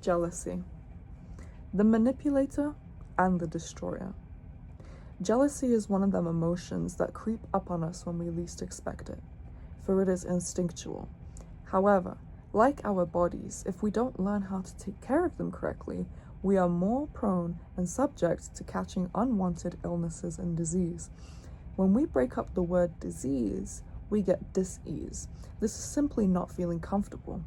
Jealousy, the manipulator and the destroyer. Jealousy is one of them emotions that creep up on us when we least expect it, for it is instinctual. However, like our bodies, if we don't learn how to take care of them correctly, we are more prone and subject to catching unwanted illnesses and disease. When we break up the word disease, we get dis-ease. This is simply not feeling comfortable.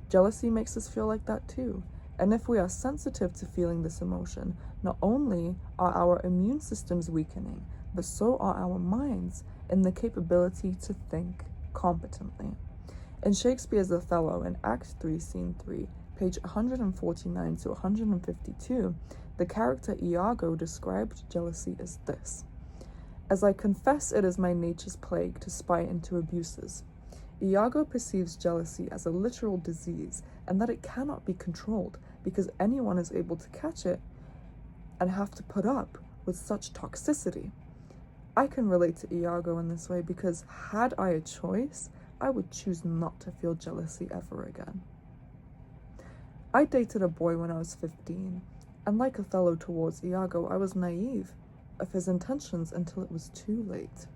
Jealousy makes us feel like that too. And if we are sensitive to feeling this emotion, not only are our immune systems weakening, but so are our minds in the capability to think competently. In Shakespeare's Othello, in Act 3, Scene 3, page 149 to 152, the character Iago described jealousy as this: "As I confess it is my nature's plague to spy into abuses." Iago perceives jealousy as a literal disease and that it cannot be controlled because anyone is able to catch it and have to put up with such toxicity. I can relate to Iago in this way because had I a choice, I would choose not to feel jealousy ever again. I dated a boy when I was 15, and like Othello towards Iago, I was naive of his intentions until it was too late.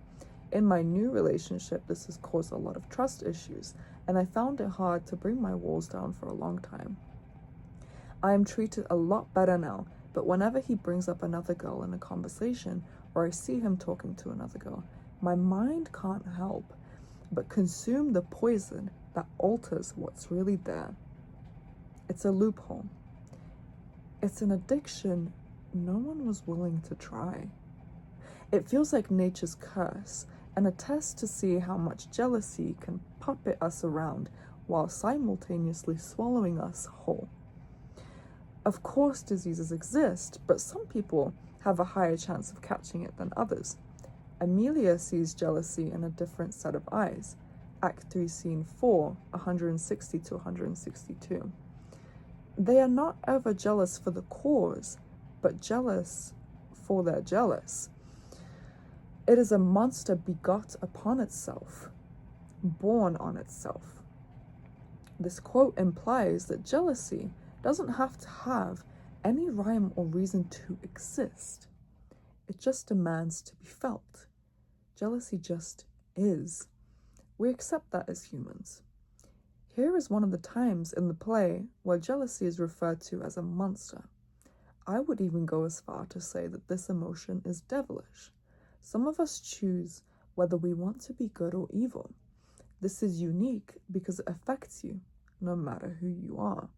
In my new relationship, this has caused a lot of trust issues, and I found it hard to bring my walls down for a long time. I am treated a lot better now, but whenever he brings up another girl in a conversation, or I see him talking to another girl, my mind can't help but consume the poison that alters what's really there. It's a loophole. It's an addiction no one was willing to try. It feels like nature's curse, and a test to see how much jealousy can puppet us around while simultaneously swallowing us whole. Of course, diseases exist, but some people have a higher chance of catching it than others. Amelia sees jealousy in a different set of eyes. Act 3, Scene 4, 160 to 162. They are not ever jealous for the cause, but jealous for their jealous. It is a monster begot upon itself, born on itself. This quote implies that jealousy doesn't have to have any rhyme or reason to exist. It just demands to be felt. Jealousy just is. We accept that as humans. Here is one of the times in the play where jealousy is referred to as a monster. I would even go as far to say that this emotion is devilish. Some of us choose whether we want to be good or evil. This is unique because it affects you, no matter who you are.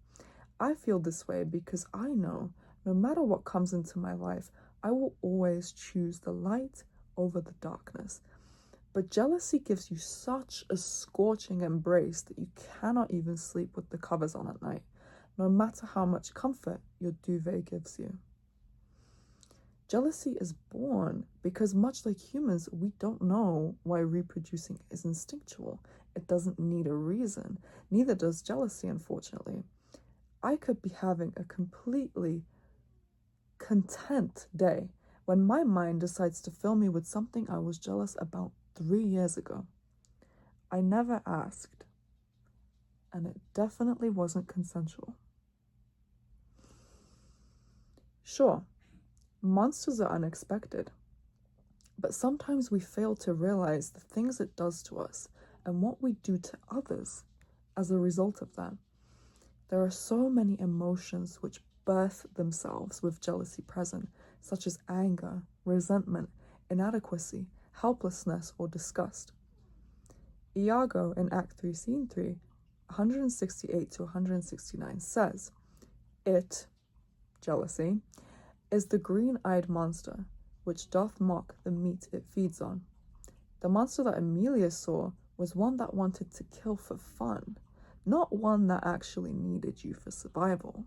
I feel this way because I know no matter what comes into my life, I will always choose the light over the darkness. But jealousy gives you such a scorching embrace that you cannot even sleep with the covers on at night, no matter how much comfort your duvet gives you. Jealousy is born because, much like humans, we don't know why reproducing is instinctual. It doesn't need a reason. Neither does jealousy, unfortunately. I could be having a completely content day when my mind decides to fill me with something I was jealous about 3 years ago. I never asked, and it definitely wasn't consensual. Sure, monsters are unexpected, but sometimes we fail to realize the things it does to us and what we do to others as a result of that. There are so many emotions which birth themselves with jealousy present, such as anger, resentment, inadequacy, helplessness, or disgust. Iago in Act 3, Scene 3, 168 to 169 says, "It, jealousy, is the green-eyed monster, which doth mock the meat it feeds on." The monster that Amelia saw was one that wanted to kill for fun, not one that actually needed you for survival.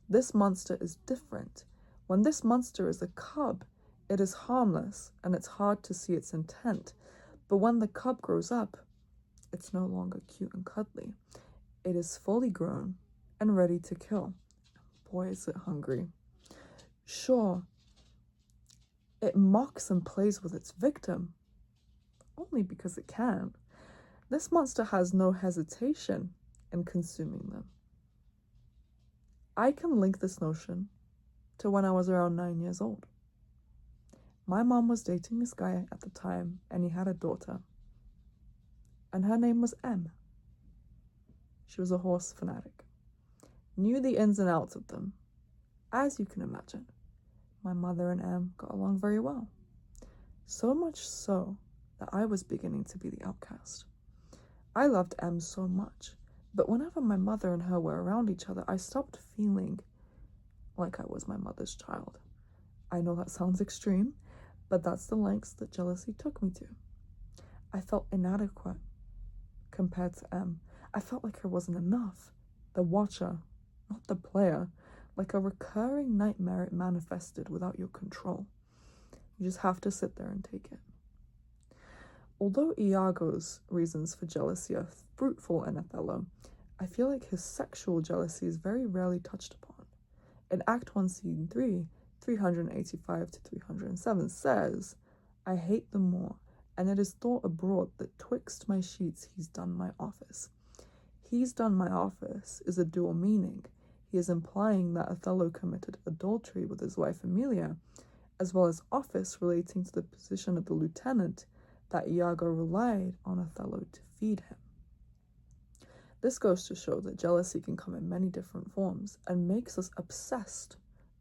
This monster is different. When this monster is a cub, it is harmless and it's hard to see its intent. But when the cub grows up, it's no longer cute and cuddly. It is fully grown and ready to kill. Boy, is it hungry. Sure, it mocks and plays with its victim, only because it can. This monster has no hesitation in consuming them. I can link this notion to when I was around 9 years old. My mom was dating this guy at the time, and he had a daughter. And her name was M. She was a horse fanatic. Knew the ins and outs of them. As you can imagine, my mother and M got along very well. So much so that I was beginning to be the outcast. I loved M so much, but whenever my mother and her were around each other, I stopped feeling like I was my mother's child. I know that sounds extreme, but that's the lengths that jealousy took me to. I felt inadequate compared to M. I felt like I wasn't enough. The watcher, not the player. Like a recurring nightmare it manifested without your control. You just have to sit there and take it. Although Iago's reasons for jealousy are fruitful in Othello, I feel like his sexual jealousy is very rarely touched upon. In Act 1, Scene 3, 385 to 307 says, I hate the more, and it is thought abroad that twixt my sheets he's done my office. He's done my office is a dual meaning. He is implying that Othello committed adultery with his wife Emilia, as well as office relating to the position of the lieutenant that Iago relied on Othello to feed him. This goes to show that jealousy can come in many different forms and makes us obsessed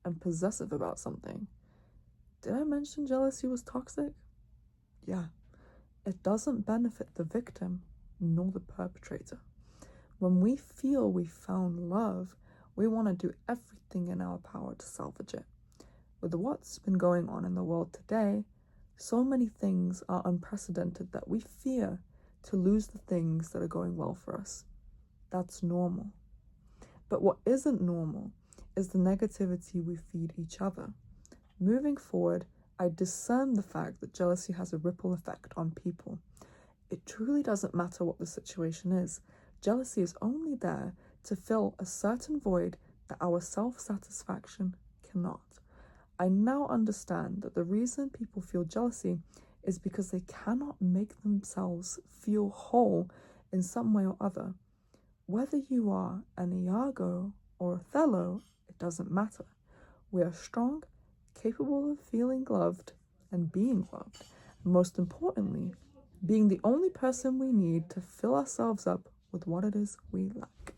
and possessive about something. Did I mention jealousy was toxic? Yeah. It doesn't benefit the victim nor the perpetrator. When we feel we found love, we want to do everything in our power to salvage it. With what's been going on in the world today, so many things are unprecedented that we fear to lose the things that are going well for us. That's normal. But what isn't normal is the negativity we feed each other. Moving forward, I discern the fact that jealousy has a ripple effect on people. It truly doesn't matter what the situation is. Jealousy is only there to fill a certain void that our self-satisfaction cannot. I now understand that the reason people feel jealousy is because they cannot make themselves feel whole in some way or other. Whether you are an Iago or Othello, it doesn't matter. We are strong, capable of feeling loved and being loved. Most importantly, being the only person we need to fill ourselves up with what it is we lack.